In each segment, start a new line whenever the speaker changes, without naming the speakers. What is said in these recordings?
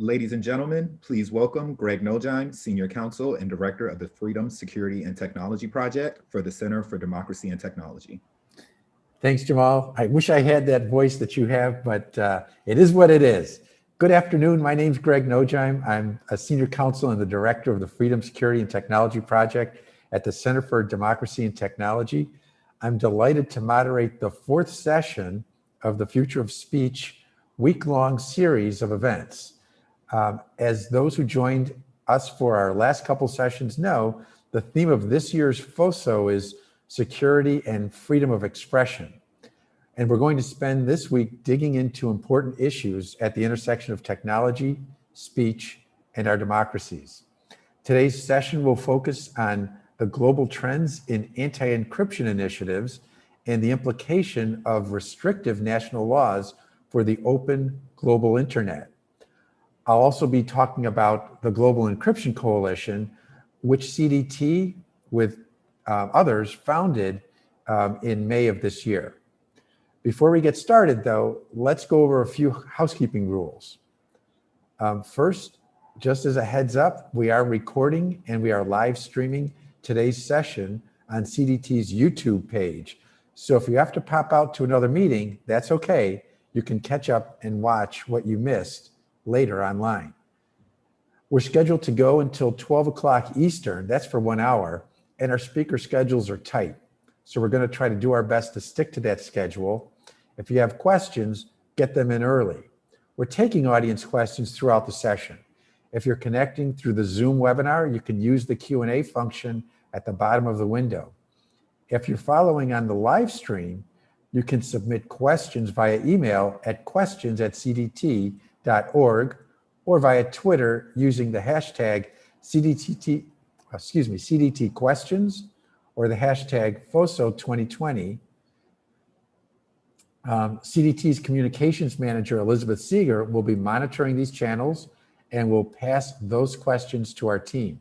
Ladies and gentlemen, please welcome Greg Nojheim, Senior Counsel and Director of the Freedom, Security, and Technology Project for the Center for Democracy and Technology.
Thanks, Jamal. I wish I had that voice that you have, but it is what it is. Good afternoon. My name's Greg Nojheim. I'm a Senior Counsel and the Director of the Freedom, Security, and Technology Project at the Center for Democracy and Technology. I'm delighted to moderate the fourth session of the Future of Speech week-long series of events. As those who joined us for our last couple sessions know, the theme of this year's FOSO is security and freedom of expression. And we're going to spend this week digging into important issues at the intersection of technology, speech, and our democracies. Today's session will focus on the global trends in anti-encryption initiatives and the implication of restrictive national laws for the open global internet. I'll also be talking about the Global Encryption Coalition, which CDT, with others, founded in May of this year. Before we get started, though, let's go over a few housekeeping rules. First, just as a heads up, we are recording and we are live streaming today's session on CDT's YouTube page. So if you have to pop out to another meeting, that's okay. You can catch up and watch what you missed later online. We're scheduled to go until 12 o'clock Eastern, that's for 1 hour, and our speaker schedules are tight. So we're going to try to do our best to stick to that schedule. If you have questions, get them in early. We're taking audience questions throughout the session. If you're connecting through the Zoom webinar, you can use the Q&A function at the bottom of the window. If you're following on the live stream, you can submit questions via email at questions@cdt.org or via Twitter using the hashtag CDT questions or the hashtag FOSO2020. CDT's communications manager, Elizabeth Seeger, will be monitoring these channels and will pass those questions to our team.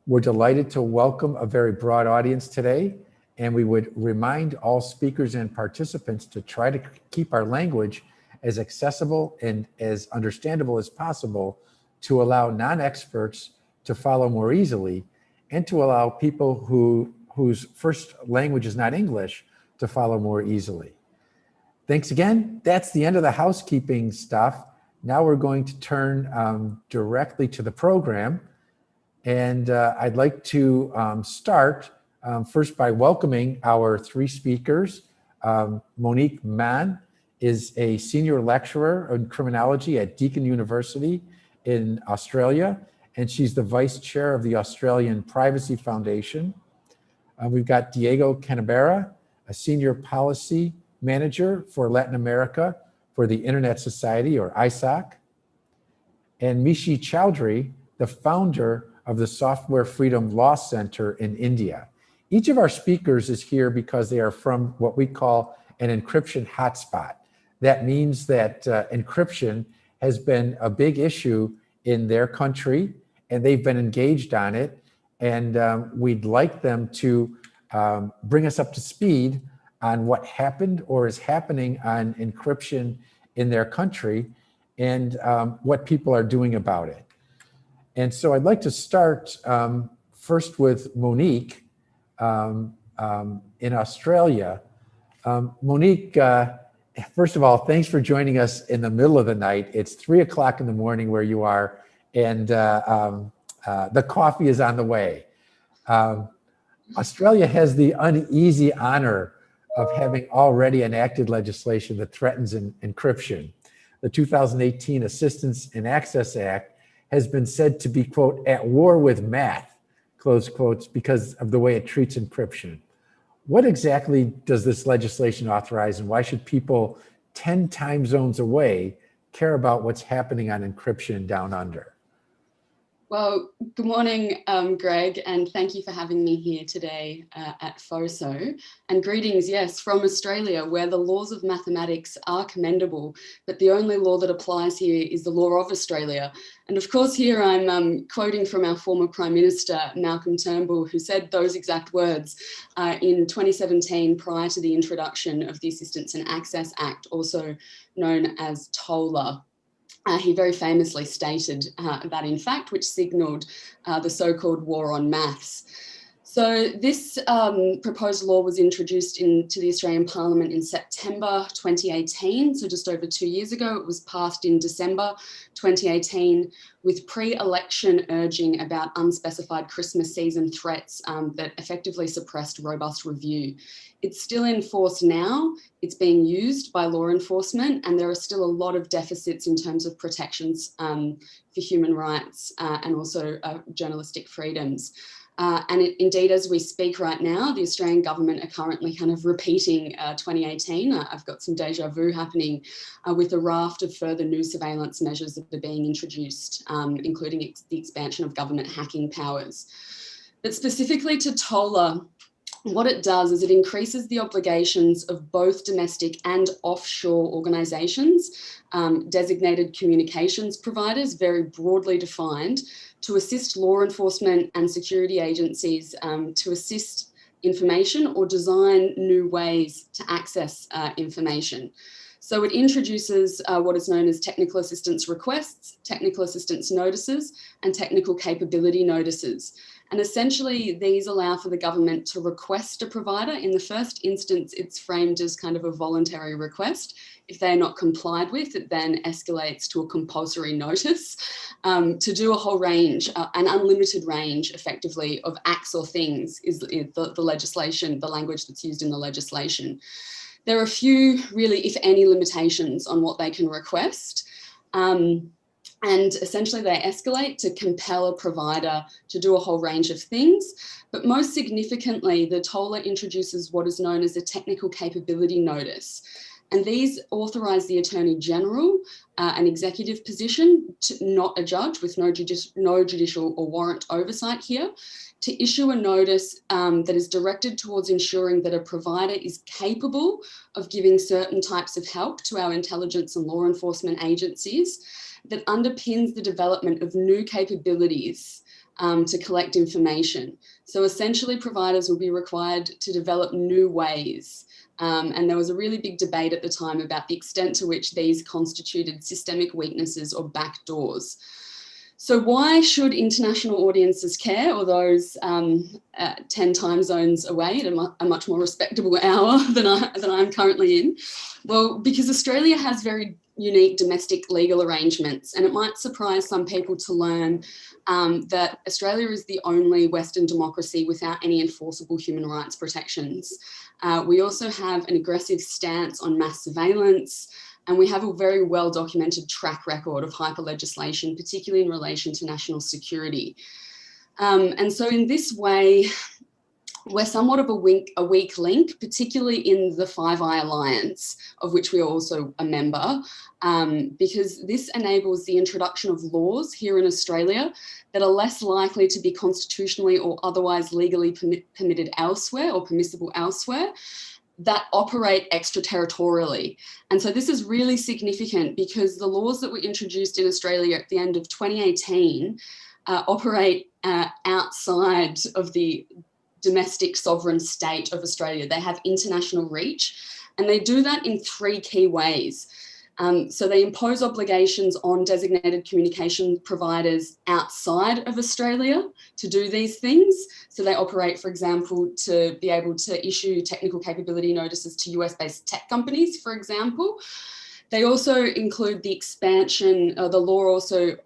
We're delighted to welcome a very broad audience today, and we would remind all speakers and participants to try to keep our language as accessible and as understandable as possible to allow non-experts to follow more easily and to allow people whose first language is not English to follow more easily. Thanks again. That's the end of the housekeeping stuff. Now we're going to turn directly to the program. And I'd like to start first by welcoming our three speakers. Monique Mann is a senior lecturer in criminology at Deakin University in Australia, and she's the vice chair of the Australian Privacy Foundation. We've got Diego Canabera, a senior policy manager for Latin America for the Internet Society, or ISOC, and Mishi Chowdhury, the founder of the Software Freedom Law Center in India. Each of our speakers is here because they are from what we call an encryption hotspot. That means that encryption has been a big issue in their country, and they've been engaged on it. And we'd like them to bring us up to speed on what happened or is happening on encryption in their country and what people are doing about it. And so I'd like to start first with Monique in Australia. Monique, first of all, thanks for joining us in the middle of the night. It's 3 o'clock in the morning where you are, and the coffee is on the way. Australia has the uneasy honor of having already enacted legislation that threatens encryption. The 2018 Assistance and Access Act has been said to be, quote, at war with math, close quotes, because of the way it treats encryption. What exactly does this legislation authorize, and why should people 10 time zones away care about what's happening on encryption down under?
Well, good morning, Greg, and thank you for having me here today at FOSO. And greetings, yes, from Australia, where the laws of mathematics are commendable, but the only law that applies here is the law of Australia. And of course, here I'm quoting from our former Prime Minister, Malcolm Turnbull, who said those exact words in 2017 prior to the introduction of the Assistance and Access Act, also known as TOLA. he very famously stated that, in fact, which signalled the so-called war on maths. So this proposed law was introduced into the Australian Parliament in September 2018, so just over 2 years ago. It was passed in December 2018 with pre-election urging about unspecified Christmas season threats that effectively suppressed robust review. It's still in force now. It's being used by law enforcement, and there are still a lot of deficits in terms of protections for human rights and also journalistic freedoms. And indeed, as we speak right now, the Australian government are currently kind of repeating 2018. I've got some deja vu happening with a raft of further new surveillance measures that are being introduced, including the expansion of government hacking powers. But specifically to TOLA, what it does is it increases the obligations of both domestic and offshore organisations, designated communications providers, very broadly defined, to assist law enforcement and security agencies to assist information or design new ways to access information. So it introduces what is known as technical assistance requests, technical assistance notices, and technical capability notices. And essentially, these allow for the government to request a provider. In the first instance, it's framed as kind of a voluntary request. If they're not complied with, it then escalates to a compulsory notice to do a whole range, an unlimited range, effectively, of acts or things is the legislation, the language that's used in the legislation. There are a few, really, if any, limitations on what they can request. And essentially they escalate to compel a provider to do a whole range of things. But most significantly, the TOLA introduces what is known as a technical capability notice. And these authorise the Attorney General, an executive position, not a judge with no judicial or warrant oversight here, to issue a notice that is directed towards ensuring that a provider is capable of giving certain types of help to our intelligence and law enforcement agencies that underpins the development of new capabilities to collect information. So essentially, providers will be required to develop new ways. And there was a really big debate at the time about the extent to which these constituted systemic weaknesses or backdoors. So why should international audiences care, or those 10 time zones away at a much more respectable hour than I'm currently in? Well, because Australia has very unique domestic legal arrangements, and it might surprise some people to learn that Australia is the only Western democracy without any enforceable human rights protections. We also have an aggressive stance on mass surveillance, and we have a very well-documented track record of hyper-legislation, particularly in relation to national security. And so in this way, we're somewhat of a weak link, particularly in the Five Eye Alliance, of which we are also a member, because this enables the introduction of laws here in Australia that are less likely to be constitutionally or otherwise legally permitted elsewhere or permissible elsewhere, that operate extraterritorially. And so this is really significant because the laws that were introduced in Australia at the end of 2018 operate outside of the domestic sovereign state of Australia. They have international reach, and they do that in three key ways. So they impose obligations on designated communication providers outside of Australia to do these things. So they operate, for example, to be able to issue technical capability notices to US-based tech companies, for example. They also include the expansion, the law also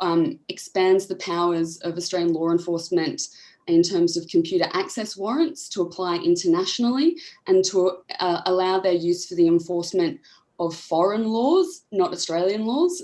expands the powers of Australian law enforcement in terms of computer access warrants to apply internationally and to allow their use for the enforcement of foreign laws, not Australian laws.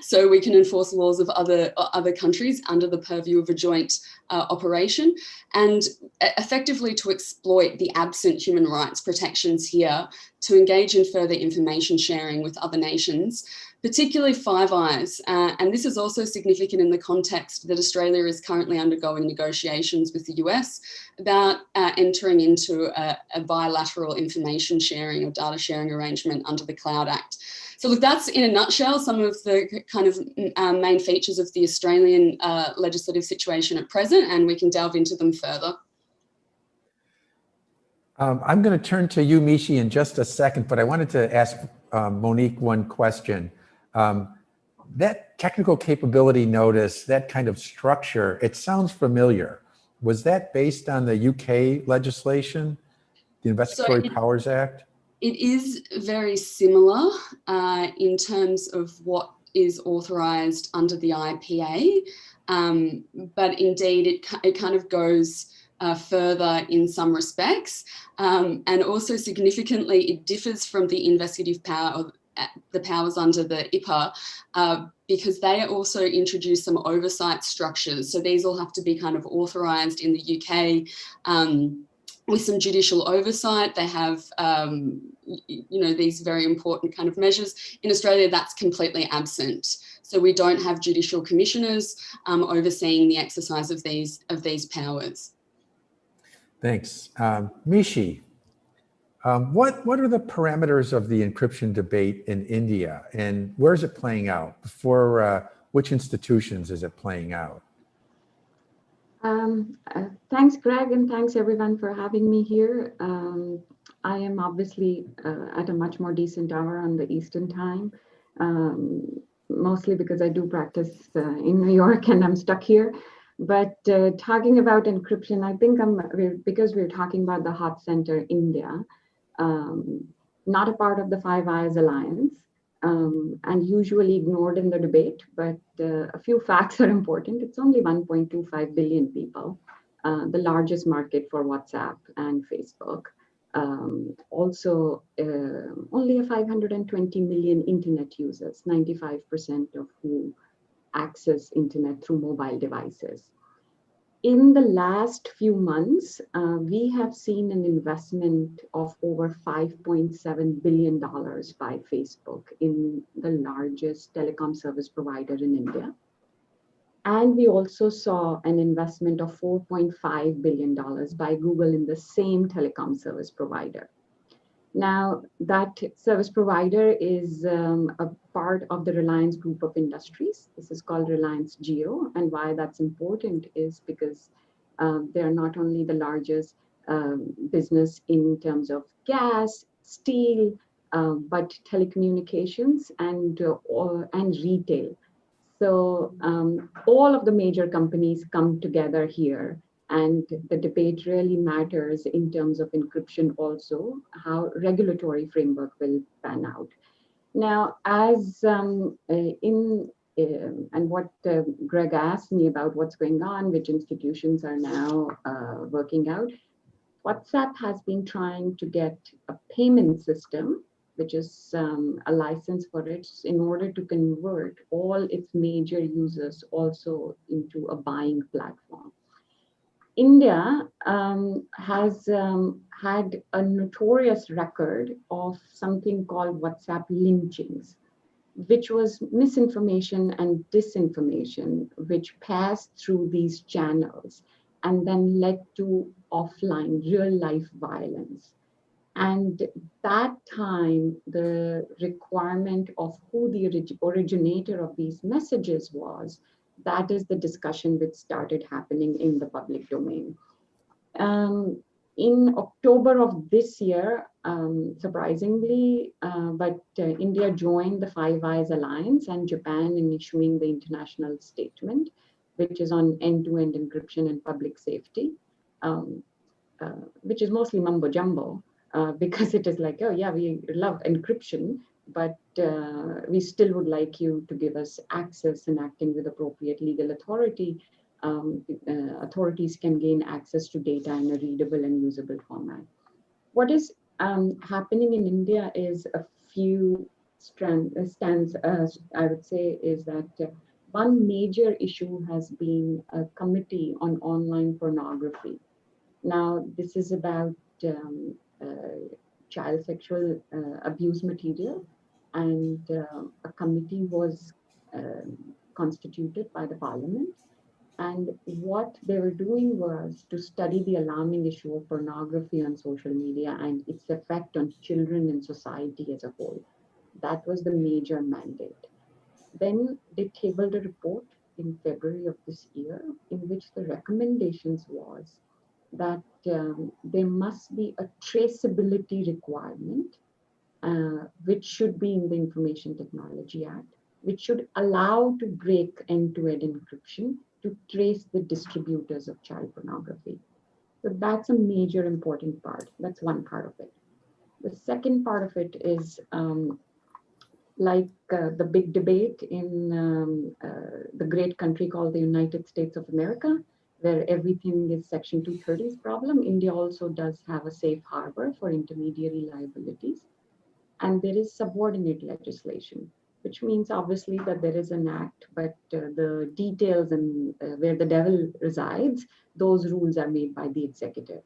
So we can enforce laws of other countries under the purview of a joint operation, and effectively to exploit the absent human rights protections here to engage in further information sharing with other nations, particularly Five Eyes. And this is also significant in the context that Australia is currently undergoing negotiations with the US about entering into a bilateral information sharing or data sharing arrangement under the Cloud Act. So look, that's in a nutshell some of the kind of main features of the Australian legislative situation at present, and we can delve into them further.
I'm going to turn to you, Mishi, in just a second, but I wanted to ask Monique one question. that technical capability notice, that kind of structure, it sounds familiar. Was that based on the UK legislation, the Investigatory Powers Act?
It is very similar in terms of what is authorised under the IPA, but indeed it kind of goes further in some respects, and also significantly it differs from the investigative power, the powers under the IPA, because they also introduce some oversight structures. So these all have to be kind of authorised in the UK. With some judicial oversight. They have, these very important kind of measures. In Australia, that's completely absent. So we don't have judicial commissioners overseeing the exercise of these powers.
Thanks. Mishi, what are the parameters of the encryption debate in India, and where is it playing out? For which institutions is it playing out?
Thanks, Greg, and thanks everyone for having me here. I am obviously at a much more decent hour on the Eastern time, mostly because I do practice in New York and I'm stuck here. But talking about encryption, I think because we're talking about the hot center, India, not a part of the Five Eyes Alliance, and usually ignored in the debate, but a few facts are important. It's only 1.25 billion people, the largest market for WhatsApp and Facebook. Also, only 520 million internet users, 95% of who access internet through mobile devices. In the last few months, we have seen an investment of over $5.7 billion by Facebook in the largest telecom service provider in India. And we also saw an investment of $4.5 billion by Google in the same telecom service provider. Now, that service provider is a part of the Reliance Group of Industries. This is called Reliance Jio. And why that's important is because they're not only the largest business in terms of gas, steel, but telecommunications and retail. So all of the major companies come together here. And the debate really matters in terms of encryption also, how regulatory framework will pan out. Now, as and what Greg asked me about what's going on, which institutions are now working out, WhatsApp has been trying to get a payment system, which is a license for it in order to convert all its major users also into a buying platform. India has had a notorious record of something called WhatsApp lynchings, which was misinformation and disinformation, which passed through these channels and then led to offline, real-life violence. And that time, the requirement of who the originator of these messages was, that is the discussion which started happening in the public domain. In October of this year, surprisingly, India joined the Five Eyes Alliance and Japan in issuing the international statement, which is on end-to-end encryption and public safety, which is mostly mumbo jumbo, because it is like, oh yeah, we love encryption, but we still would like you to give us access and acting with appropriate legal authority. Authorities can gain access to data in a readable and usable format. What is happening in India is a few stands, I would say, is that one major issue has been a committee on online pornography. Now, this is about child sexual abuse material, and a committee was constituted by the parliament. And what they were doing was to study the alarming issue of pornography on social media and its effect on children and society as a whole. That was the major mandate. Then they tabled a report in February of this year in which the recommendations was that there must be a traceability requirement, which should be in the Information Technology Act, which should allow to break end-to-end encryption to trace the distributors of child pornography. So that's a major important part. That's one part of it. The second part of it is the big debate in the great country called the United States of America, where everything is Section 230's problem. India also does have a safe harbor for intermediary liabilities. And there is subordinate legislation, which means obviously that there is an act, but the details and where the devil resides, those rules are made by the executive.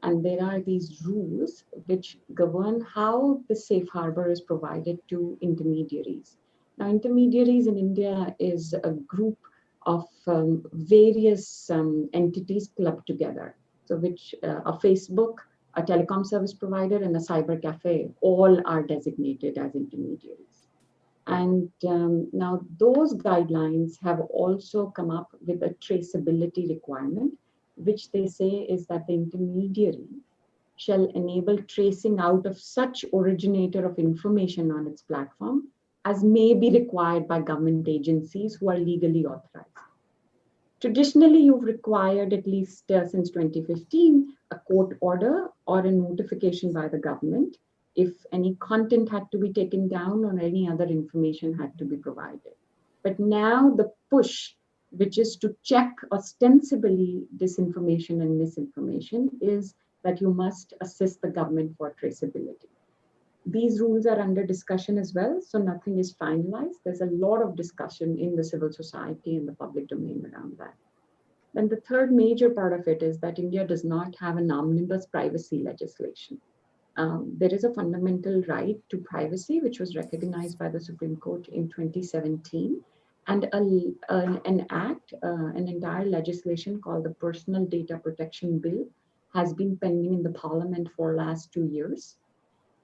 And there are these rules which govern how the safe harbor is provided to intermediaries. Now, intermediaries in India is a group of various entities clubbed together. So which a Facebook, a telecom service provider, and a cyber cafe all are designated as intermediaries. And now those guidelines have also come up with a traceability requirement, which they say is that the intermediary shall enable tracing out of such originator of information on its platform as may be required by government agencies who are legally authorized. Traditionally, you've required, at least since 2015, a court order or a notification by the government if any content had to be taken down or any other information had to be provided. But now the push, which is to check ostensibly disinformation and misinformation, is that you must assist the government for traceability. These rules are under discussion as well, so nothing is finalized. There's a lot of discussion in the civil society and the public domain around that. Then the third major part of it is that India does not have an omnibus privacy legislation. There is a fundamental right to privacy, which was recognized by the Supreme Court in 2017, and an act, an entire legislation called the Personal Data Protection Bill has been pending in the Parliament for the last 2 years.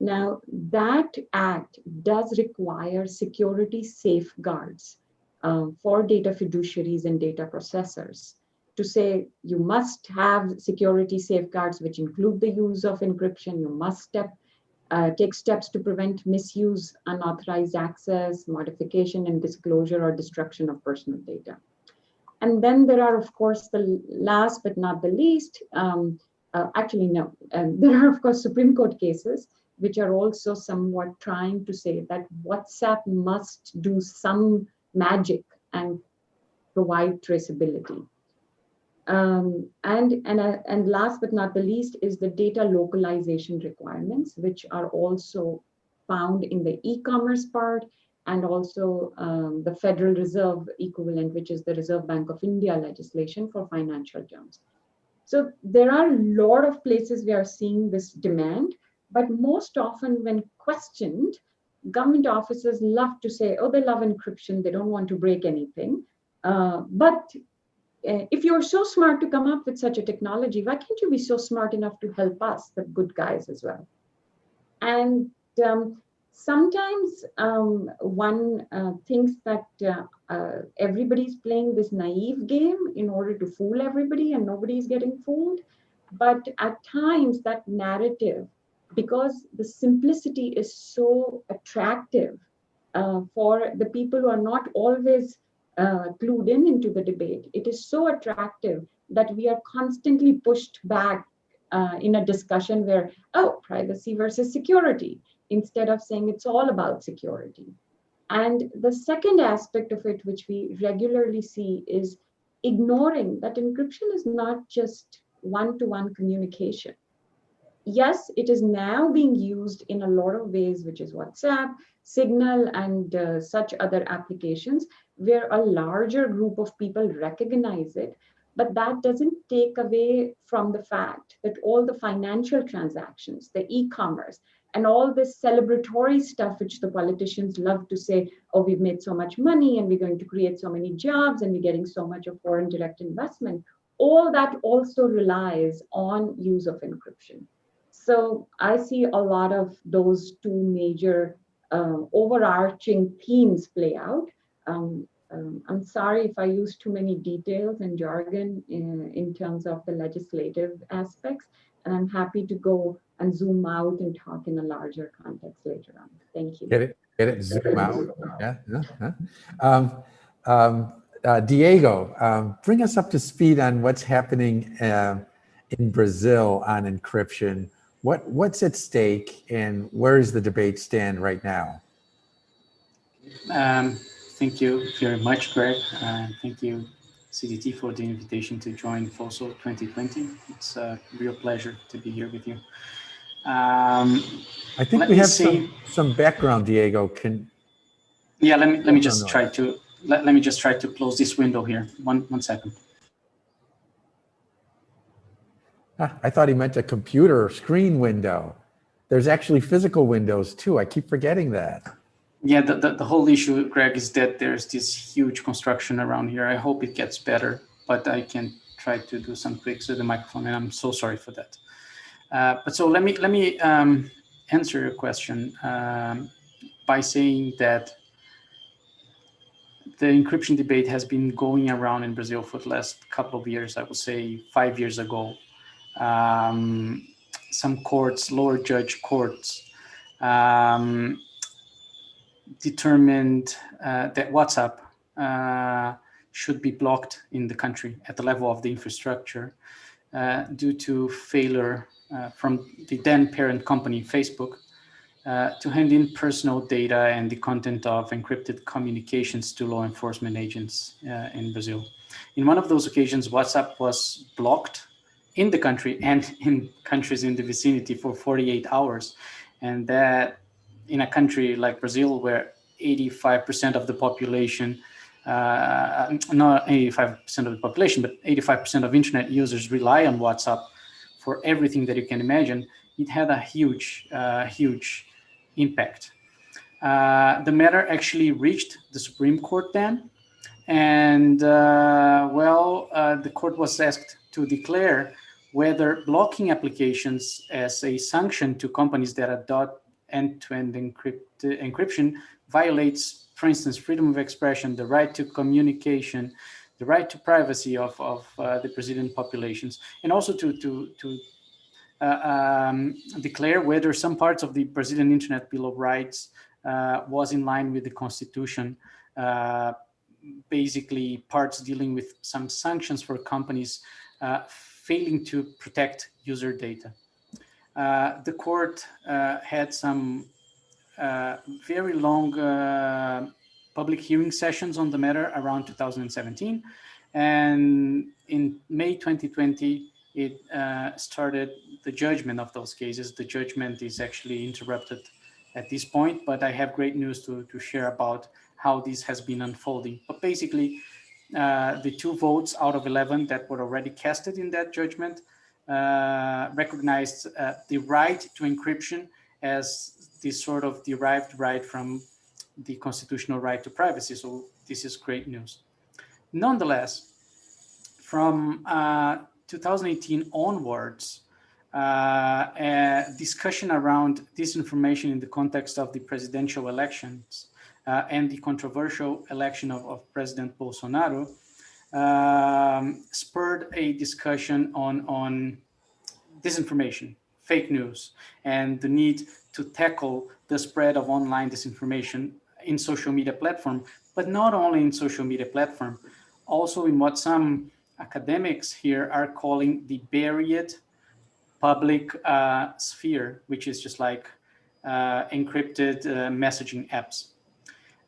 Now, that act does require security safeguards for data fiduciaries and data processors to say you must have security safeguards which include the use of encryption. You must take steps to prevent misuse, unauthorized access, modification, and disclosure or destruction of personal data. And then there are, of course, the last but not the least, there are, of course, Supreme Court cases which are also somewhat trying to say that WhatsApp must do some magic and provide traceability. And last but not the least is the data localization requirements, which are also found in the e-commerce part and also the Federal Reserve equivalent, which is the Reserve Bank of India legislation for financial terms. So there are a lot of places we are seeing this demand, but most often when questioned, government officers love to say, oh, they love encryption, they don't want to break anything. But if you're so smart to come up with such a technology, why can't you be so smart enough to help us, the good guys, as well? And sometimes one thinks that everybody's playing this naive game in order to fool everybody and nobody's getting fooled. But at times that narrative, because the simplicity is so attractive for the people who are not always clued into the debate, it is so attractive that we are constantly pushed back in a discussion where, oh, privacy versus security, instead of saying it's all about security. And the second aspect of it, which we regularly see, is ignoring that encryption is not just one-to-one communication. Yes, it is now being used in a lot of ways, which is WhatsApp, Signal, and such other applications where a larger group of people recognize it. But that doesn't take away from the fact that all the financial transactions, the e-commerce, and all this celebratory stuff, which the politicians love to say, oh, we've made so much money and we're going to create so many jobs and we're getting so much of foreign direct investment, all that also relies on use of encryption. So I see a lot of those two major overarching themes play out. I'm sorry if I use too many details and jargon in terms of the legislative aspects, and I'm happy to go and zoom out and talk in a larger context later on. Thank you.
Get it? Zoom out. Yeah. Diego, bring us up to speed on what's happening in Brazil on encryption. What's at stake, and where does the debate stand right now?
Thank you very much, Greg. Thank you, CDT, for the invitation to join FOSO 2020. It's a real pleasure to be here with you.
I think we have some background, Diego.
Yeah, let me just try to let me just try to close this window here. One second.
I thought he meant a computer screen window. There's actually physical windows too. I keep forgetting that.
Yeah, the whole issue, Greg, is that there's this huge construction around here. I hope it gets better, but I can try to do some tweaks with the microphone, and I'm so sorry for that. But so let me answer your question by saying that the encryption debate has been going around in Brazil for the last couple of years. I would say 5 years ago. Some courts, lower judge courts, determined that WhatsApp should be blocked in the country at the level of the infrastructure due to failure from the then parent company, Facebook, to hand in personal data and the content of encrypted communications to law enforcement agents in Brazil. In one of those occasions, WhatsApp was blocked in the country and in countries in the vicinity for 48 hours. And that in a country like Brazil, where 85% of the population, not 85% of the population, but 85% of internet users rely on WhatsApp for everything that you can imagine, it had a huge impact. The matter actually reached the Supreme Court then, and the court was asked to declare whether blocking applications as a sanction to companies that adopt end-to-end encryption violates, for instance, freedom of expression, the right to communication, the right to privacy of the Brazilian populations, and also to declare whether some parts of the Brazilian Internet Bill of Rights was in line with the Constitution, basically parts dealing with some sanctions for companies failing to protect user data. The court had some very long public hearing sessions on the matter around 2017. And in May 2020, it started the judgment of those cases. The judgment is actually interrupted at this point, but I have great news to share about how this has been unfolding. But basically, the 2 votes out of 11 that were already casted in that judgment recognized the right to encryption as this sort of derived right from the constitutional right to privacy. So this is great news. Nonetheless, from 2018 onwards, a discussion around disinformation in the context of the presidential elections and the controversial election of President Bolsonaro spurred a discussion on disinformation, fake news, and the need to tackle the spread of online disinformation in social media platform, but not only in social media platform, also in what some academics here are calling the myriad public sphere, which is just like encrypted messaging apps.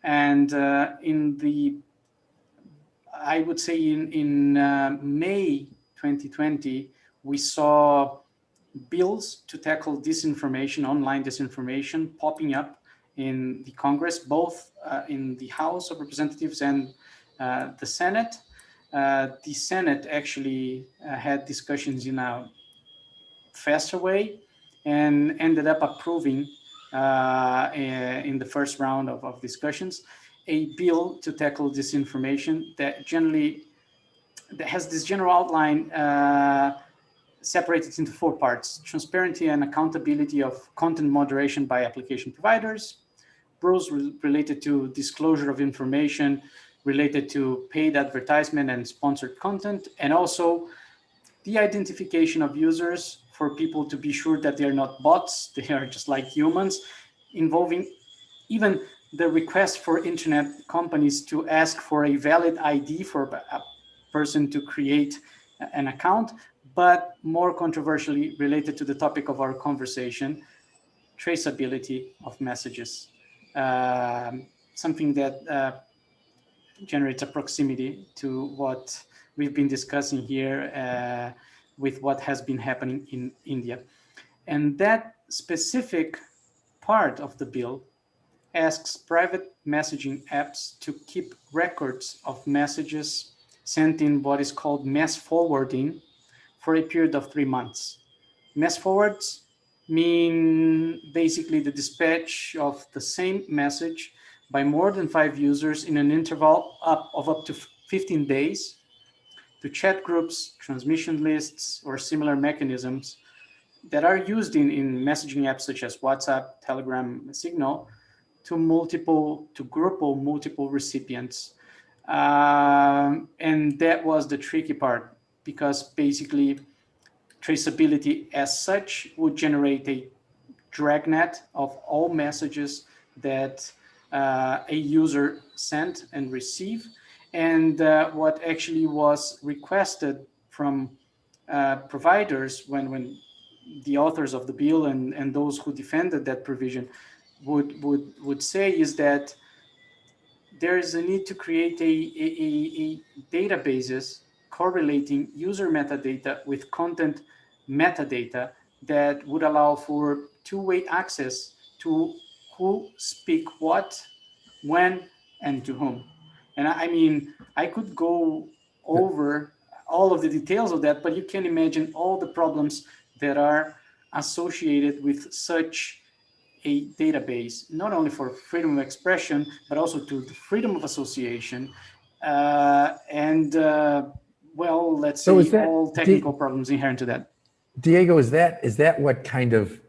And I would say in May 2020, we saw bills to tackle disinformation, online disinformation, popping up in the Congress, both in the House of Representatives and the Senate. The Senate actually had discussions in a faster way and ended up approving in the first round of discussions a bill to tackle disinformation that has this general outline separated into 4 parts: transparency and accountability of content moderation by application providers, rules related to disclosure of information related to paid advertisement and sponsored content, and also the identification of users for people to be sure that they're not bots, they are just like humans, involving even the request for internet companies to ask for a valid ID for a person to create an account, but more controversially related to the topic of our conversation, traceability of messages. Something that generates a proximity to what we've been discussing here with what has been happening in India. And that specific part of the bill asks private messaging apps to keep records of messages sent in what is called mass forwarding for a period of 3 months. Mass forwards mean basically the dispatch of the same message by more than 5 users in an interval of up to 15 days to chat groups, transmission lists, or similar mechanisms that are used in messaging apps such as WhatsApp, Telegram, Signal, to group multiple recipients. And that was the tricky part, because basically traceability as such would generate a dragnet of all messages that a user sent and received. And what actually was requested from providers when the authors of the bill and those who defended that provision would say is that there is a need to create a databases correlating user metadata with content metadata that would allow for two-way access to who speak what, when, and to whom. And I mean, I could go over all of the details of that, but you can imagine all the problems that are associated with such a database, not only for freedom of expression, but also to the freedom of association, well, let's
So
say all technical problems inherent to that.
Diego, is that what kind of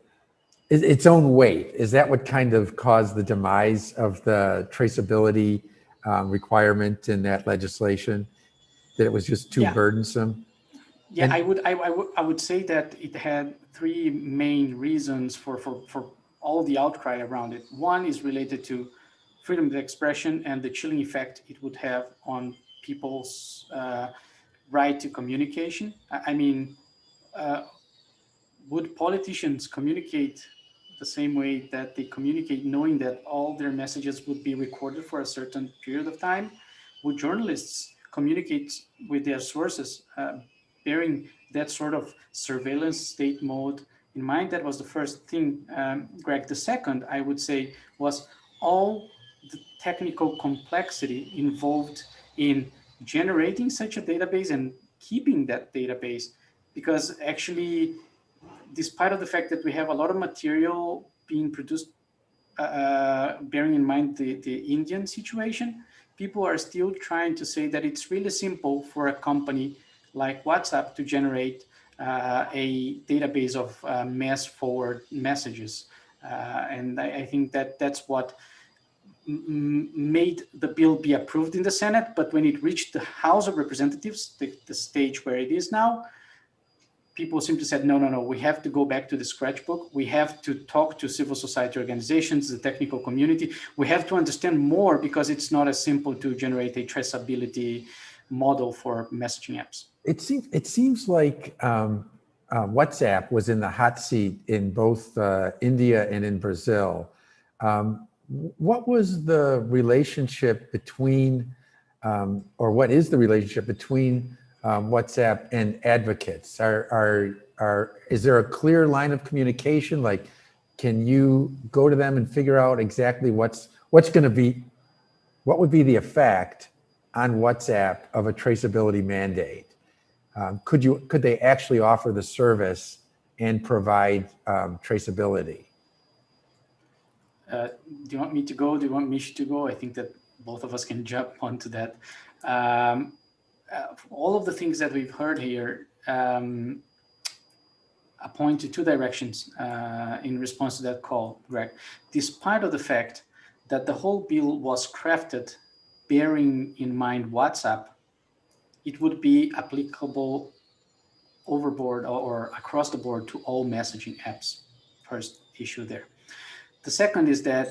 its own weight? Is that what kind of caused the demise of the traceability requirement in that legislation? That it was just too burdensome?
Yeah, I would say that it had 3 main reasons for all the outcry around it. One is related to freedom of expression and the chilling effect it would have on people's right to communication. I mean, would politicians communicate the same way that they communicate, knowing that all their messages would be recorded for a certain period of time? Would journalists communicate with their sources, bearing that sort of surveillance state mode in mind? That was the first thing, Greg. The second, I would say, was all the technical complexity involved in generating such a database and keeping that database, because actually, despite of the fact that we have a lot of material being produced, bearing in mind the Indian situation, people are still trying to say that it's really simple for a company like WhatsApp to generate a database of mass forward messages. And I think that that's what made the bill be approved in the Senate. But when it reached the House of Representatives, the stage where it is now, people simply said, no, we have to go back to the scratchbook. We have to talk to civil society organizations, the technical community. We have to understand more, because it's not as simple to generate a traceability model for messaging apps.
It seems like WhatsApp was in the hot seat in both India and in Brazil. What was the relationship between, or what is the relationship between WhatsApp and advocates? Is there a clear line of communication? Like, can you go to them and figure out exactly what would be the effect on WhatsApp of a traceability mandate? Could they actually offer the service and provide traceability?
Do you want me to go? Do you want Mish to go? I think that both of us can jump onto that. All of the things that we've heard here point to 2 directions in response to that call, Greg. Despite of the fact that the whole bill was crafted bearing in mind WhatsApp, it would be applicable overboard or across the board to all messaging apps. First issue there. The second is that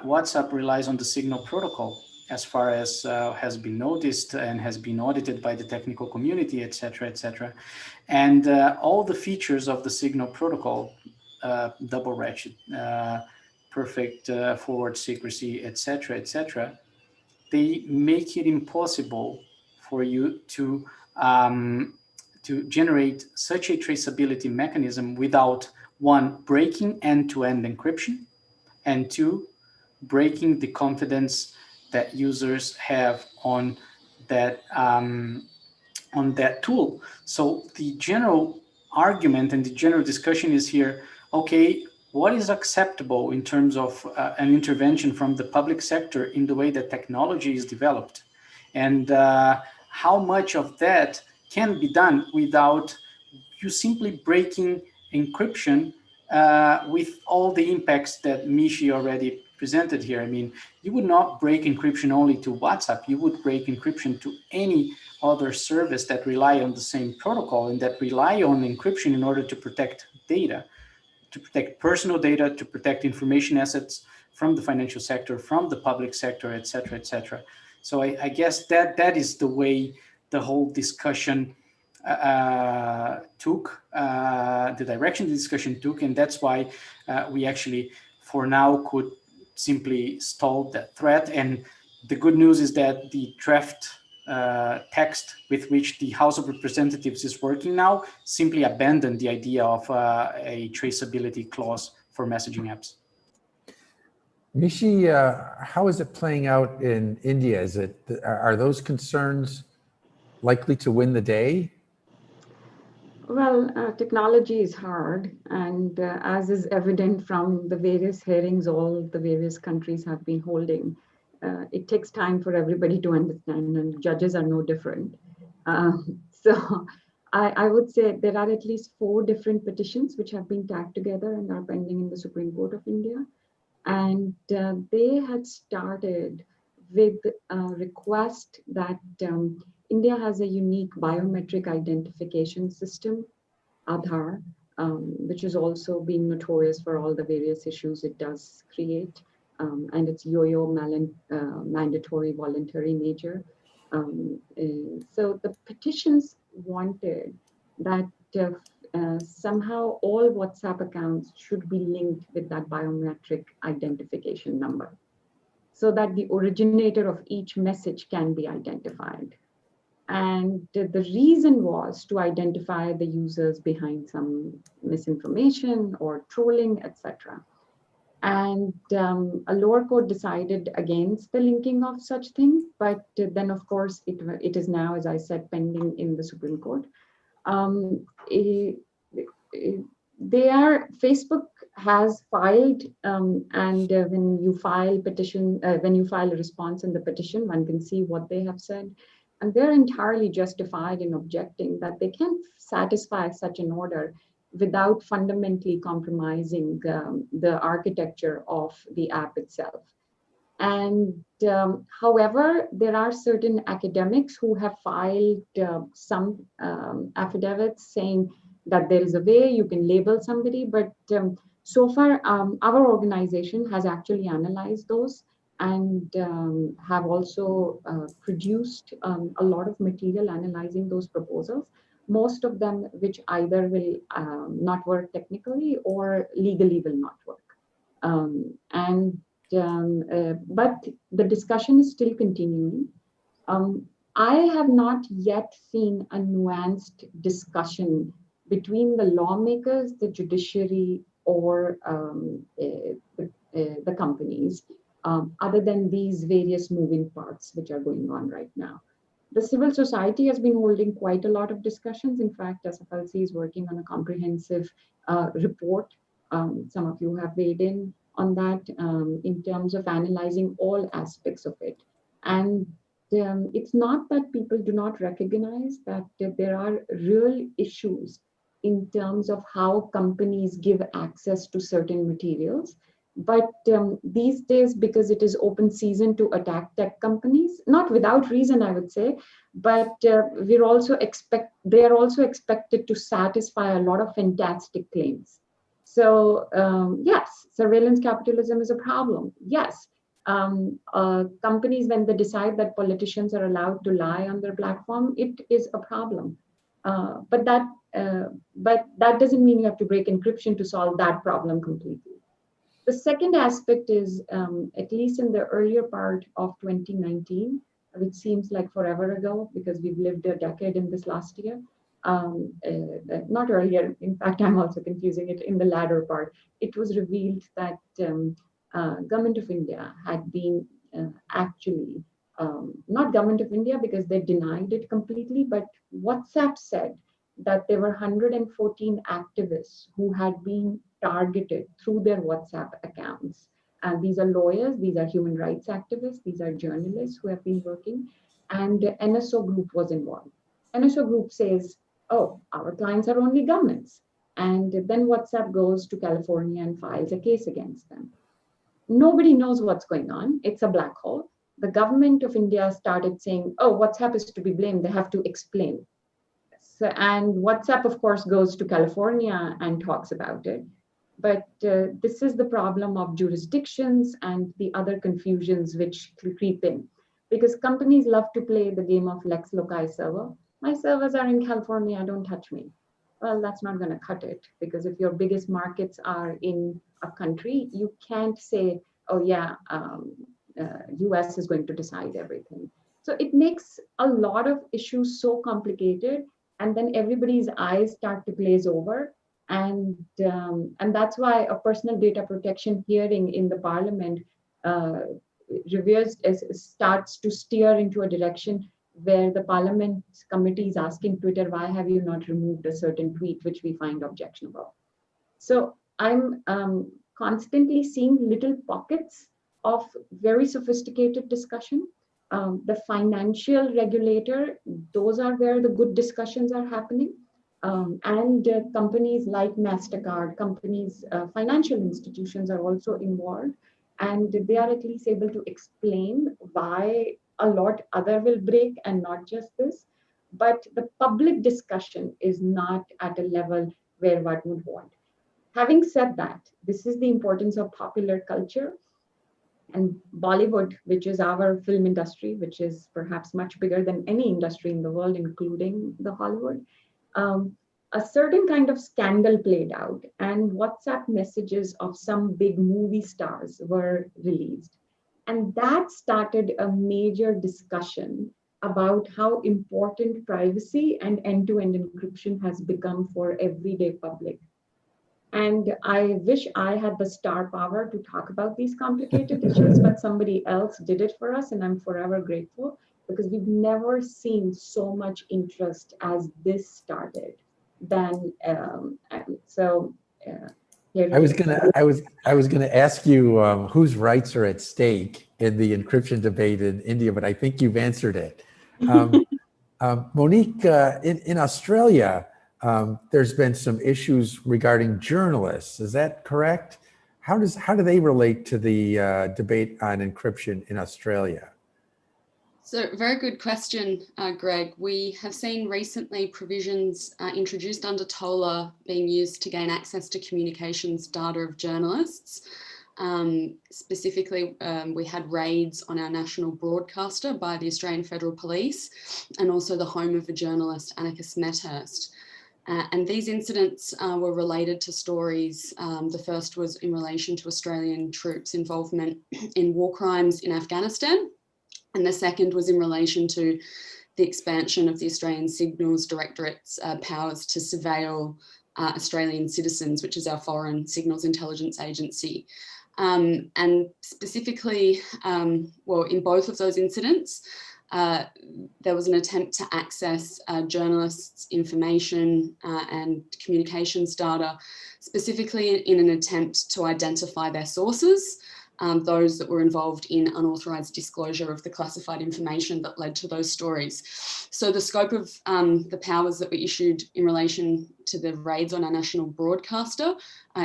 WhatsApp relies on the Signal protocol, as far as has been noticed and has been audited by the technical community, etc., etc. And all the features of the Signal protocol, double ratchet, perfect forward secrecy, etc., etc., they make it impossible for you to generate such a traceability mechanism without, one, breaking end-to-end encryption, and two, breaking the confidence that users have on that tool. So the general argument and the general discussion is here, okay, what is acceptable in terms of an intervention from the public sector in the way that technology is developed? And how much of that can be done without you simply breaking encryption with all the impacts that Mishi already presented here. I mean, you would not break encryption only to WhatsApp. You would break encryption to any other service that rely on the same protocol and that rely on encryption in order to protect data, to protect personal data, to protect information assets from the financial sector, from the public sector, et cetera, et cetera. So I guess that is the way the whole discussion took, the direction the discussion took, and that's why we actually, for now, could simply stall that threat. And the good news is that the draft text with which the House of Representatives is working now simply abandoned the idea of a traceability clause for messaging apps.
Mishi, how is it playing out in India? Are those concerns likely to win the day?
Well, technology is hard, and as is evident from the various hearings all the various countries have been holding, it takes time for everybody to understand, and judges are no different. So I would say there are at least 4 different petitions which have been tagged together and are pending in the Supreme Court of India. And they had started with a request that India has a unique biometric identification system, Aadhaar, which is also being notorious for all the various issues it does create, and its yo-yo mandatory voluntary nature. So the petitions wanted that somehow all WhatsApp accounts should be linked with that biometric identification number, so that the originator of each message can be identified. And the reason was to identify the users behind some misinformation or trolling, etc. And a lower court decided against the linking of such things, but then of course it is now, as I said, pending in the Supreme Court. Facebook has filed, and when you file a response in the petition, one can see what they have said. And they're entirely justified in objecting that they can't satisfy such an order without fundamentally compromising the architecture of the app itself. And however, there are certain academics who have filed some affidavits saying that there is a way you can label somebody, but so far our organization has actually analyzed those and have also produced a lot of material analyzing those proposals, most of them which either will not work technically or legally will not work. But the discussion is still continuing. I have not yet seen a nuanced discussion between the lawmakers, the judiciary, or the companies, other than these various moving parts which are going on right now. The civil society has been holding quite a lot of discussions. In fact, SFLC is working on a comprehensive report. Some of you have weighed in on that in terms of analyzing all aspects of it. And it's not that people do not recognize that there are real issues in terms of how companies give access to certain materials. But these days, because it is open season to attack tech companies, not without reason, I would say, but they are also expected to satisfy a lot of fantastic claims. So yes, surveillance capitalism is a problem. Yes, companies, when they decide that politicians are allowed to lie on their platform, it is a problem. But that doesn't mean you have to break encryption to solve that problem completely. The second aspect is, at least in the earlier part of 2019, which seems like forever ago because we've lived a decade in this last year, not earlier, in fact, I'm also confusing it, in the latter part, it was revealed that government of India had been actually, not government of India because they denied it completely, but WhatsApp said that there were 114 activists who had been targeted through their WhatsApp accounts. And these are lawyers, these are human rights activists, these are journalists who have been working, and the NSO group was involved. NSO group says, oh, our clients are only governments. And then WhatsApp goes to California and files a case against them. Nobody knows what's going on. It's a black hole. The government of India started saying, oh, WhatsApp is to be blamed. They have to explain. So, and WhatsApp, of course, goes to California and talks about it. But this is the problem of jurisdictions and the other confusions which creep in. Because companies love to play the game of Lex Loci server. My servers are in California, don't touch me. Well, that's not going to cut it, because if your biggest markets are in a country, you can't say, oh yeah, US is going to decide everything. So it makes a lot of issues so complicated, and then everybody's eyes start to glaze over. And that's why a personal data protection hearing in the parliament starts to steer into a direction where the parliament's committee is asking Twitter, why have you not removed a certain tweet, which we find objectionable? So I'm constantly seeing little pockets of very sophisticated discussion. The financial regulator, those are where the good discussions are happening. And companies like MasterCard, companies, financial institutions are also involved. And they are at least able to explain why a lot other will break and not just this. But the public discussion is not at a level where one would want. Having said that, this is the importance of popular culture. And Bollywood, which is our film industry, which is perhaps much bigger than any industry in the world, including the Hollywood, a certain kind of scandal played out, and WhatsApp messages of some big movie stars were released. And that started a major discussion about how important privacy and end-to-end encryption has become for everyday public. And I wish I had the star power to talk about these complicated issues, but somebody else did it for us, and I'm forever grateful, because we've never seen so much interest as this started. Then
I was gonna ask you whose rights are at stake in the encryption debate in India, but I think you've answered it. Monique, in Australia, there's been some issues regarding journalists. Is that correct? How do they relate to the debate on encryption in Australia?
So very good question, Greg. We have seen recently provisions introduced under TOLA being used to gain access to communications data of journalists. Specifically, we had raids on our national broadcaster by the Australian Federal Police, and also the home of a journalist, Annika Smethurst. And these incidents were related to stories. The first was in relation to Australian troops' involvement in war crimes in Afghanistan. And the second was in relation to the expansion of the Australian Signals Directorate's powers to surveil Australian citizens, which is our Foreign Signals Intelligence Agency. And specifically, well, in both of those incidents, there was an attempt to access journalists' information and communications data, specifically in an attempt to identify their sources, those that were involved in unauthorized disclosure of the classified information that led to those stories. So the scope of the powers that were issued in relation to the raids on our national broadcaster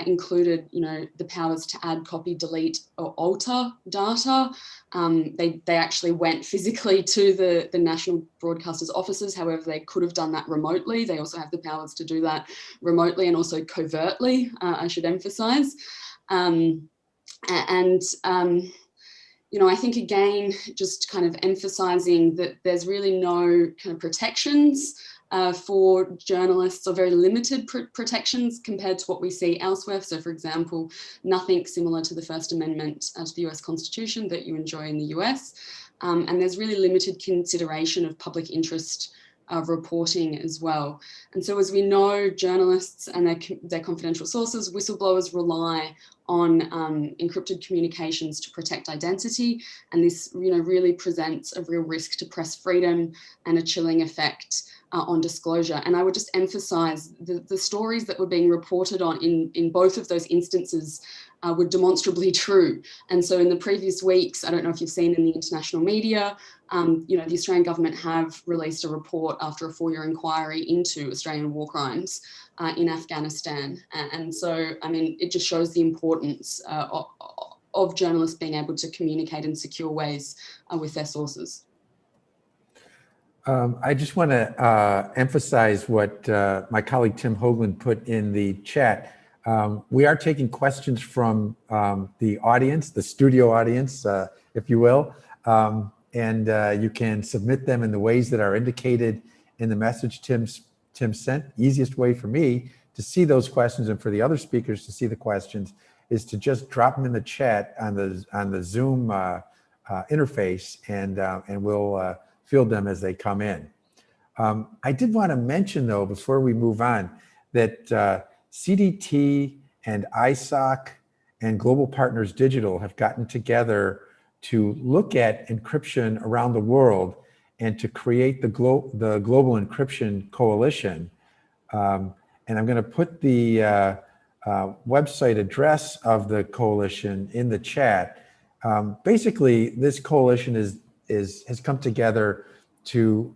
included, the powers to add, copy, delete, or alter data. They actually went physically to the national broadcaster's offices. However, they could have done that remotely. They also have the powers to do that remotely and also covertly, I should emphasize. I think, again, just kind of emphasizing that there's really no kind of protections for journalists, or very limited protections compared to what we see elsewhere. So, for example, nothing similar to the First Amendment to the US Constitution that you enjoy in the US. And there's really limited consideration of public interest reporting as well. And so, as we know, journalists and their confidential sources, whistleblowers, rely on encrypted communications to protect identity. And this, really presents a real risk to press freedom and a chilling effect on disclosure. And I would just emphasize the stories that were being reported on in both of those instances were demonstrably true. And so in the previous weeks, I don't know if you've seen in the international media, the Australian government have released a report after a 4-year inquiry into Australian war crimes in Afghanistan. And so, it just shows the importance of journalists being able to communicate in secure ways with their sources.
I just want to emphasize what my colleague Tim Hoagland put in the chat. We are taking questions from the audience, the studio audience, if you will, and you can submit them in the ways that are indicated in the message Tim sent. Easiest way for me to see those questions and for the other speakers to see the questions is to just drop them in the chat on the Zoom interface, and we'll field them as they come in. I did want to mention, though, before we move on, that CDT and ISOC and Global Partners Digital have gotten together to look at encryption around the world and to create the Global Encryption Coalition. And I'm going to put the website address of the coalition in the chat. Basically, this coalition has come together to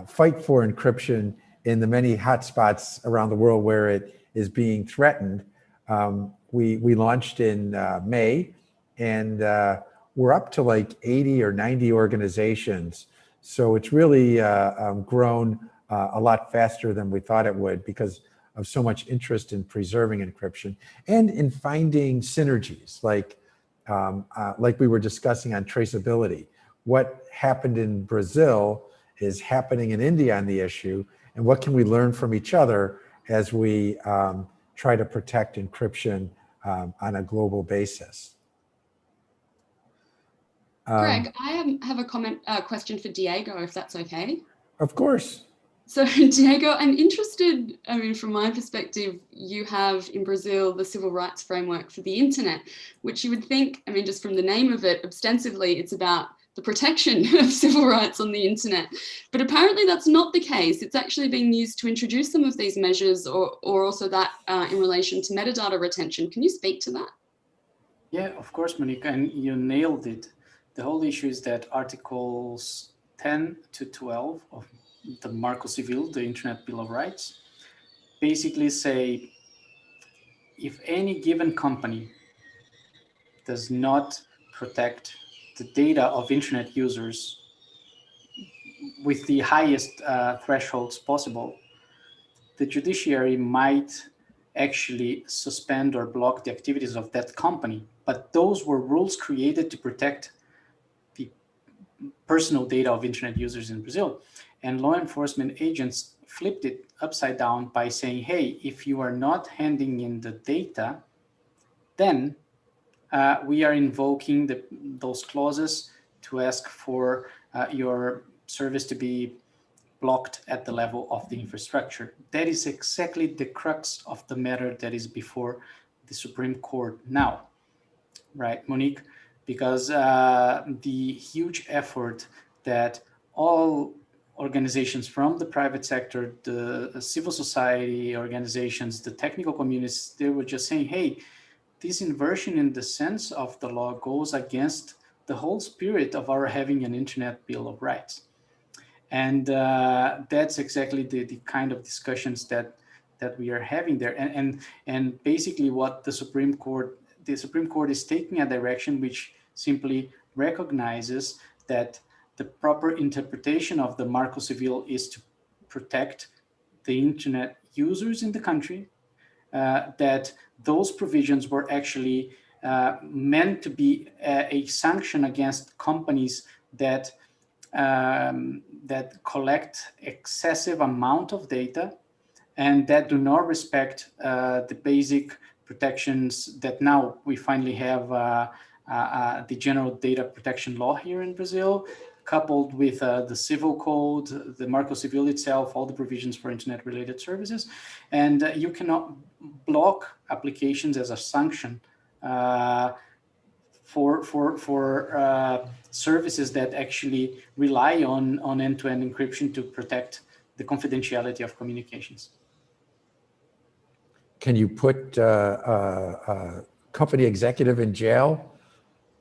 fight for encryption in the many hotspots around the world where it is being threatened. We launched in May, and we're up to like 80 or 90 organizations. So it's really grown a lot faster than we thought it would because of so much interest in preserving encryption and in finding synergies, like we were discussing on traceability. What happened in Brazil is happening in India on the issue, and what can we learn from each other as we try to protect encryption on a global basis.
Greg, I have a question for Diego, if that's okay.
Of course.
So Diego, I'm interested, from my perspective, you have in Brazil the civil rights framework for the internet, which you would think, just from the name of it, ostensibly it's about the protection of civil rights on the internet. But apparently that's not the case. It's actually being used to introduce some of these measures or also that in relation to metadata retention. Can you speak to that?
Yeah, of course, Monica, and you nailed it. The whole issue is that Articles 10 to 12 of the Marco Civil, the Internet Bill of Rights, basically say if any given company does not protect the data of internet users with the highest thresholds possible, the judiciary might actually suspend or block the activities of that company. But those were rules created to protect the personal data of internet users in Brazil. And law enforcement agents flipped it upside down by saying, hey, if you are not handing in the data, then we are invoking those clauses to ask for your service to be blocked at the level of the infrastructure. That is exactly the crux of the matter that is before the Supreme Court now, right, Monique? Because the huge effort that all organizations from the private sector, the civil society organizations, the technical communities, they were just saying, hey, this inversion in the sense of the law goes against the whole spirit of our having an Internet Bill of Rights. And that's exactly the kind of discussions that we are having there. And basically what the Supreme Court is taking a direction which simply recognizes that the proper interpretation of the Marco Civil is to protect the internet users in the country, that those provisions were actually meant to be a sanction against companies that that collect excessive amount of data and that do not respect the basic protections that now we finally have the general data protection law here in Brazil, coupled with the civil code, the Marco Civil itself, all the provisions for internet related services. And you cannot block applications as a sanction for services that actually rely on end-to-end encryption to protect the confidentiality of communications.
Can you put a company executive in jail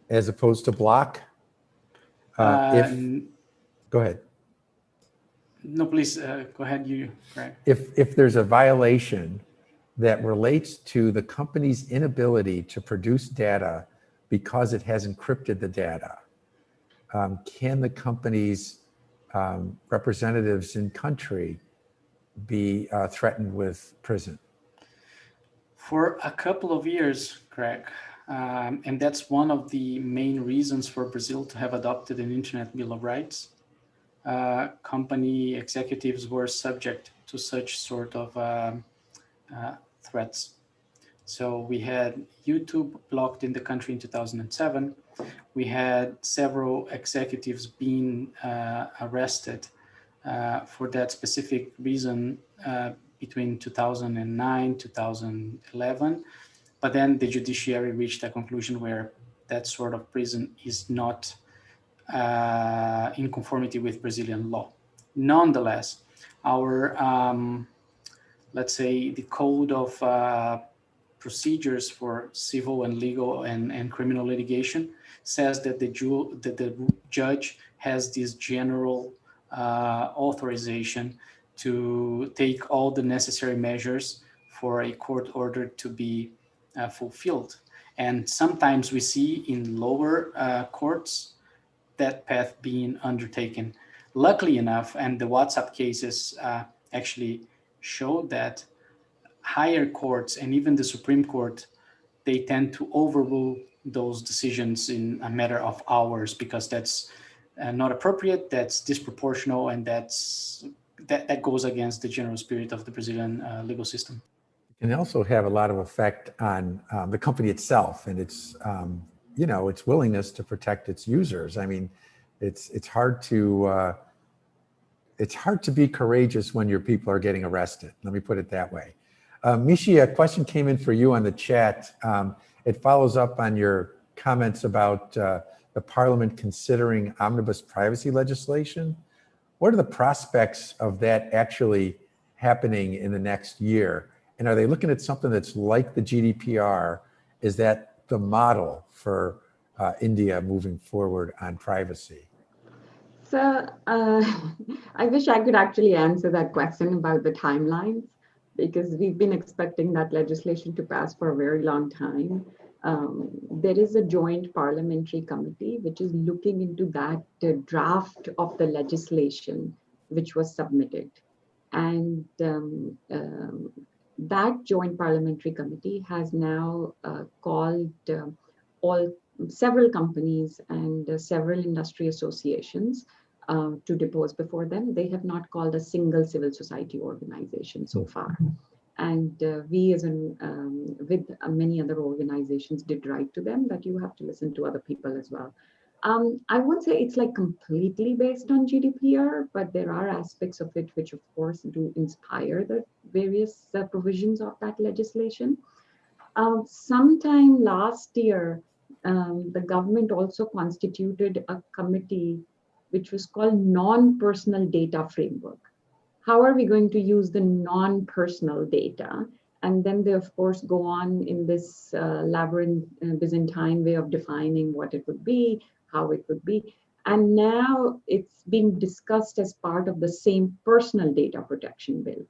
as opposed to block? Go ahead.
No, please go ahead, Greg.
If there's a violation that relates to the company's inability to produce data because it has encrypted the data, can the company's representatives in country be threatened with prison?
For a couple of years, Greg, and that's one of the main reasons for Brazil to have adopted an Internet Bill of Rights. Company executives were subject to such sort of threats. So we had YouTube blocked in the country in 2007. We had several executives being arrested for that specific reason between 2009, 2011. But then the judiciary reached a conclusion where that sort of prison is not in conformity with Brazilian law. Nonetheless, our, let's say, the code of procedures for civil and legal and criminal litigation says that the judge has this general authorization to take all the necessary measures for a court order to be fulfilled. And sometimes we see in lower courts that path being undertaken. Luckily enough, and the WhatsApp cases actually show that higher courts and even the Supreme Court, they tend to overrule those decisions in a matter of hours because that's not appropriate, that's disproportional, and that goes against the general spirit of the Brazilian legal system.
It can also have a lot of effect on the company itself and its, its willingness to protect its users. I mean, it's hard to be courageous when your people are getting arrested. Let me put it that way. Mishi, a question came in for you on the chat. It follows up on your comments about the Parliament considering omnibus privacy legislation. What are the prospects of that actually happening in the next year? And are they looking at something that's like the GDPR? Is that the model for India moving forward on privacy?
So I wish I could actually answer that question about the timelines, because we've been expecting that legislation to pass for a very long time. There is a joint parliamentary committee which is looking into that draft of the legislation which was submitted. And that joint parliamentary committee has now called several companies and several industry associations to depose before them. They have not called a single civil society organization so far. And we, as with many other organizations, did write to them that you have to listen to other people as well. I won't say it's like completely based on GDPR, but there are aspects of it which, of course, do inspire the various provisions of that legislation. Sometime last year, the government also constituted a committee which was called Non-Personal Data Framework. How are we going to use the non-personal data? And then they, of course, go on in this labyrinth, Byzantine way of defining what it would be, how it would be. And now it's being discussed as part of the same personal data protection bill.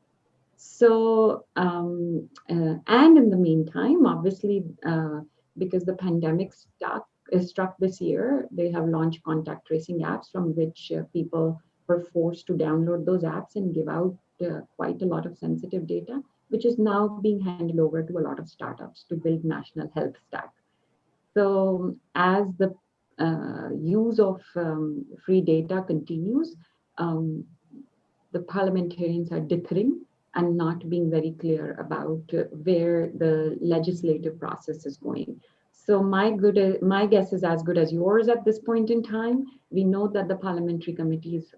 So, and in the meantime, obviously, because the pandemic struck this year, they have launched contact tracing apps from which people were forced to download those apps and give out quite a lot of sensitive data, which is now being handed over to a lot of startups to build national health stack. So as the use of free data continues, the parliamentarians are differing and not being very clear about where the legislative process is going. So my guess is as good as yours at this point in time. We know that the parliamentary committee is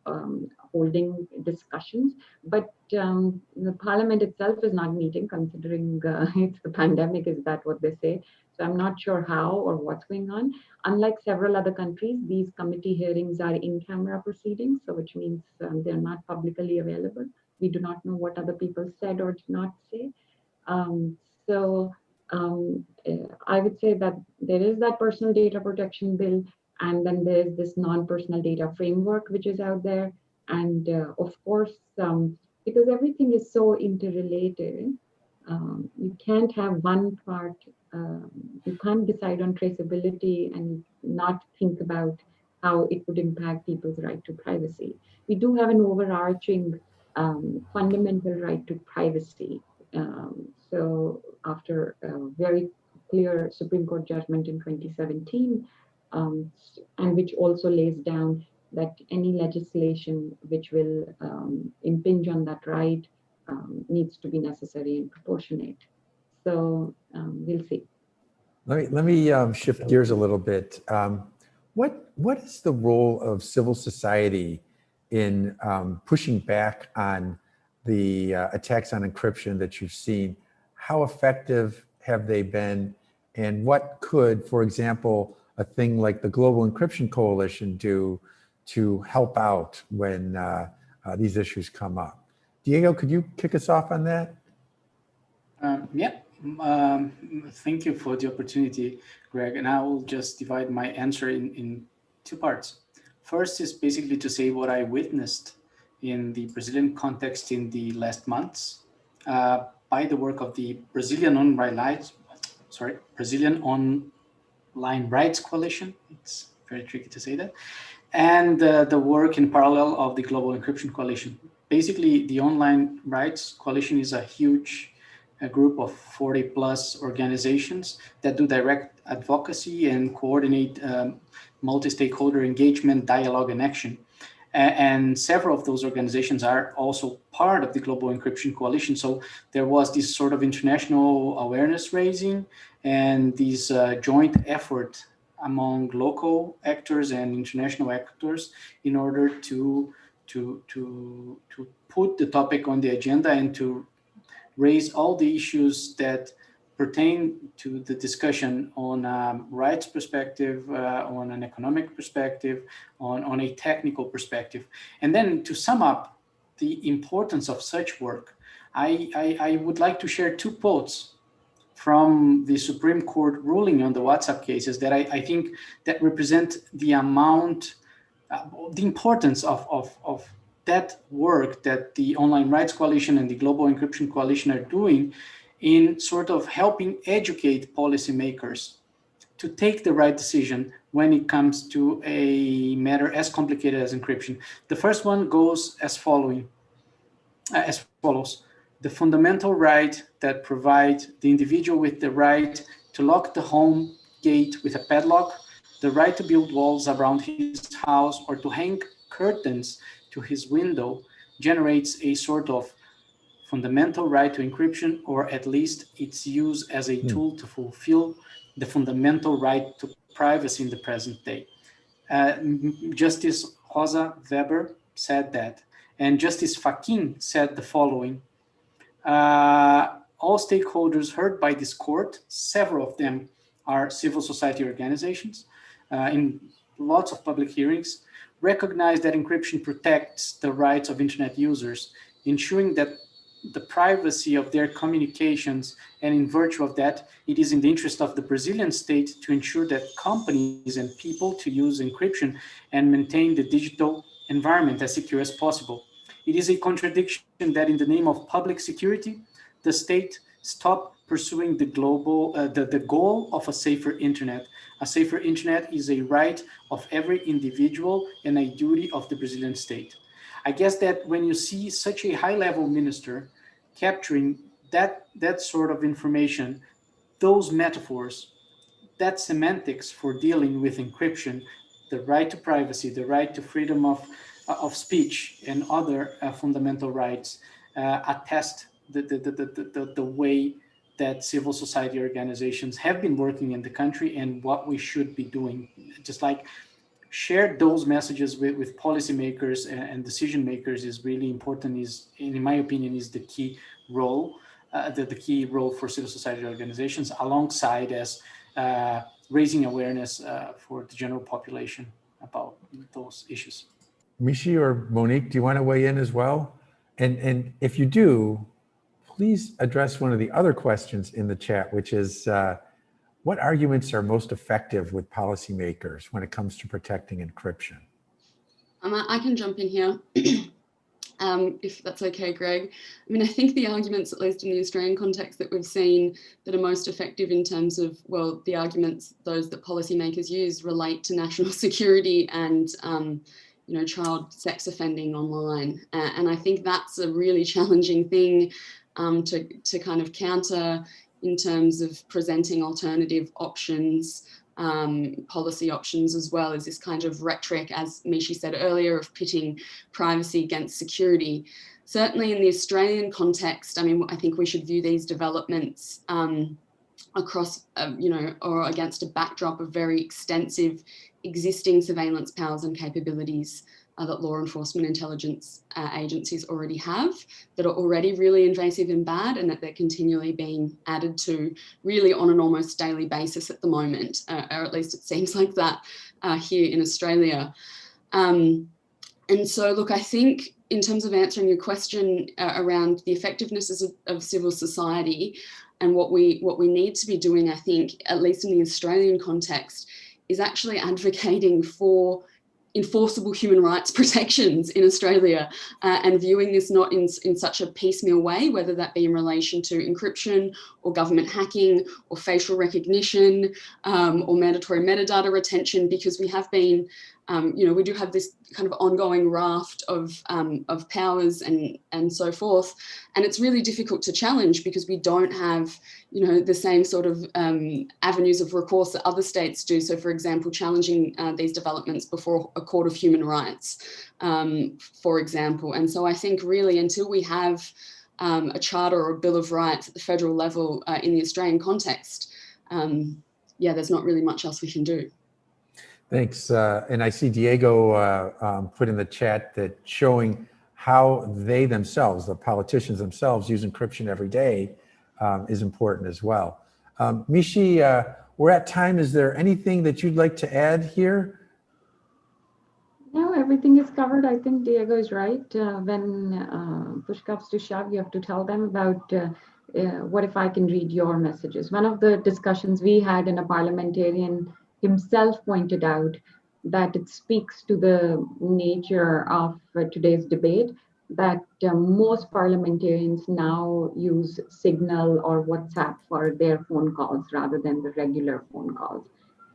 holding discussions, but the parliament itself is not meeting, considering it's the pandemic. Is that what they say? So I'm not sure how or what's going on. Unlike several other countries, these committee hearings are in-camera proceedings, so which means they're not publicly available. We do not know what other people said or did not say. I would say that there is that personal data protection bill, and then there's this non-personal data framework which is out there. And of course, because everything is so interrelated, you can't have one part, you can't decide on traceability and not think about how it would impact people's right to privacy. We do have an overarching fundamental right to privacy. So after a very clear Supreme Court judgment in 2017, and which also lays down that any legislation which will impinge on that right needs to be necessary and proportionate. So we'll see.
Let me shift gears a little bit. What is the role of civil society in pushing back on the attacks on encryption that you've seen? How effective have they been? And what could, for example, a thing like the Global Encryption Coalition do to help out when these issues come up? Diego, could you kick us off on that?
Yeah. Thank you for the opportunity, Greg. And I will just divide my answer in two parts. First is basically to say what I witnessed in the Brazilian context in the last months by the work of the Brazilian Online Rights Coalition. It's very tricky to say that. And the work in parallel of the Global Encryption Coalition. Basically, the Online Rights Coalition is a huge group of 40 plus organizations that do direct advocacy and coordinate multi-stakeholder engagement, dialogue, and action. And several of those organizations are also part of the Global Encryption Coalition. So there was this sort of international awareness raising and this joint effort among local actors and international actors in order to put the topic on the agenda and to raise all the issues that pertain to the discussion on a rights perspective, on an economic perspective, on a technical perspective. And then to sum up the importance of such work, I would like to share two quotes from the Supreme Court ruling on the WhatsApp cases that I think that represent the amount, the importance of that work that the Online Rights Coalition and the Global Encryption Coalition are doing in sort of helping educate policymakers to take the right decision when it comes to a matter as complicated as encryption. The first one goes as follows. The fundamental right that provides the individual with the right to lock the home gate with a padlock, the right to build walls around his house or to hang curtains to his window generates a sort of fundamental right to encryption, or at least its use as a tool to fulfill the fundamental right to privacy in the present day. Justice Rosa Weber said that, and Justice Fachin said the following: all stakeholders heard by this court, several of them are civil society organizations, in lots of public hearings, recognize that encryption protects the rights of internet users, ensuring that the privacy of their communications, and in virtue of that, it is in the interest of the Brazilian state to ensure that companies and people to use encryption and maintain the digital environment as secure as possible. It is a contradiction that in the name of public security, the state stop pursuing the goal of a safer internet. A safer internet is a right of every individual and a duty of the Brazilian state. I guess that when you see such a high-level minister capturing that sort of information, those metaphors, that semantics for dealing with encryption, the right to privacy, the right to freedom of speech, and other fundamental rights, attest the way that civil society organizations have been working in the country and what we should be doing. Just like share those messages with policymakers and decision makers is really important, is, in my opinion, is the key role, the key role for civil society organizations, alongside as raising awareness for the general population about those issues.
Mishi or Monique, do you want to weigh in as well? And if you do, please address one of the other questions in the chat, which is, what arguments are most effective with policymakers when it comes to protecting encryption?
I can jump in here, if that's okay, Greg. I mean, I think the arguments, at least in the Australian context, that we've seen that are most effective in terms of, well, the arguments, those that policymakers use, relate to national security and, you know, child sex offending online. And I think that's a really challenging thing to kind of counter in terms of presenting alternative options, policy options, as well as this kind of rhetoric, as Mishi said earlier, of pitting privacy against security. Certainly in the Australian context, I mean, I think we should view these developments across, you know, or against a backdrop of very extensive existing surveillance powers and capabilities that law enforcement intelligence agencies already have, that are already really invasive and bad, and that they're continually being added to really on an almost daily basis at the moment, or at least it seems like that here in Australia. And so, look, I think in terms of answering your question around the effectiveness of civil society and what we need to be doing, I think, at least in the Australian context, is actually advocating for enforceable human rights protections in Australia, and viewing this not in such a piecemeal way, whether that be in relation to encryption or government hacking or facial recognition or mandatory metadata retention, because we have been, you know, we do have this kind of ongoing raft of powers and so forth, and it's really difficult to challenge because we don't have, you know, the same sort of avenues of recourse that other states do. So, for example, challenging these developments before a court of human rights, for example. And so I think really until we have a charter or a bill of rights at the federal level in the Australian context, yeah, there's not really much else we can do.
Thanks. And I see Diego put in the chat that showing how they themselves, the politicians themselves, use encryption every day is important as well. Mishi, we're at time. Is there anything that you'd like to add here?
No, everything is covered. I think Diego is right. When push comes to shove, you have to tell them about what if I can read your messages. One of the discussions we had, and a parliamentarian himself pointed out that it speaks to the nature of today's debate, that most parliamentarians now use Signal or WhatsApp for their phone calls rather than the regular phone calls.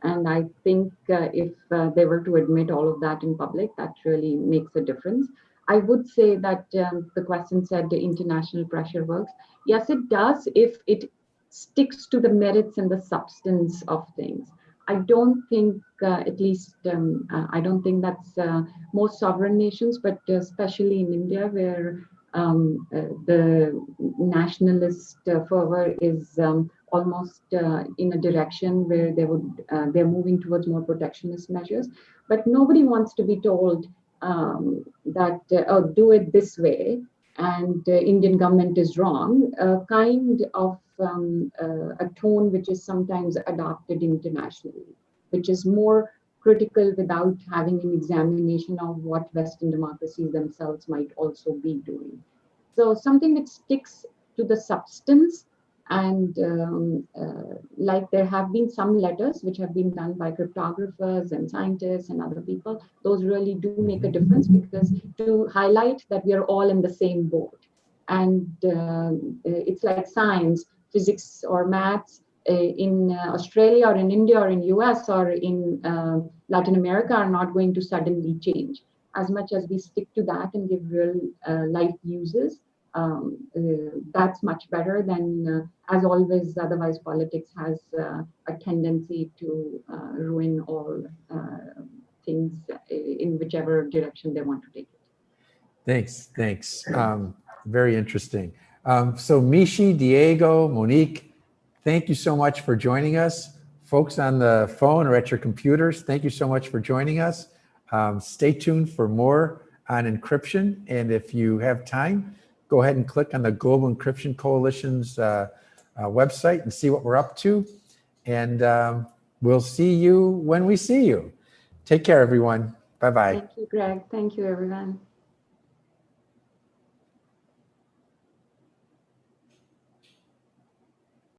And I think if they were to admit all of that in public, that really makes a difference. I would say that the question said the international pressure works. Yes, it does if it sticks to the merits and the substance of things. I don't think, at least, I don't think that's most sovereign nations, but especially in India, where the nationalist fervor is almost in a direction where they're moving towards more protectionist measures. But nobody wants to be told that, oh, do it this way, and Indian government is wrong, kind of a tone which is sometimes adopted internationally, which is more critical without having an examination of what Western democracies themselves might also be doing. So something that sticks to the substance, and like there have been some letters which have been done by cryptographers and scientists and other people. Those really do make a difference, because to highlight that we are all in the same boat. And it's like science, physics or maths in Australia or in India or in US or in Latin America are not going to suddenly change. As much as we stick to that and give real life uses, that's much better than, as always, otherwise politics has a tendency to ruin all things in whichever direction they want to take it.
Thanks. Very interesting. So Mishi, Diego, Monique, thank you so much for joining us. Folks on the phone or at your computers, thank you so much for joining us. Stay tuned for more on encryption. And if you have time, go ahead and click on the Global Encryption Coalition's website and see what we're up to. And we'll see you when we see you. Take care, everyone. Bye-bye.
Thank you, Greg. Thank you, everyone.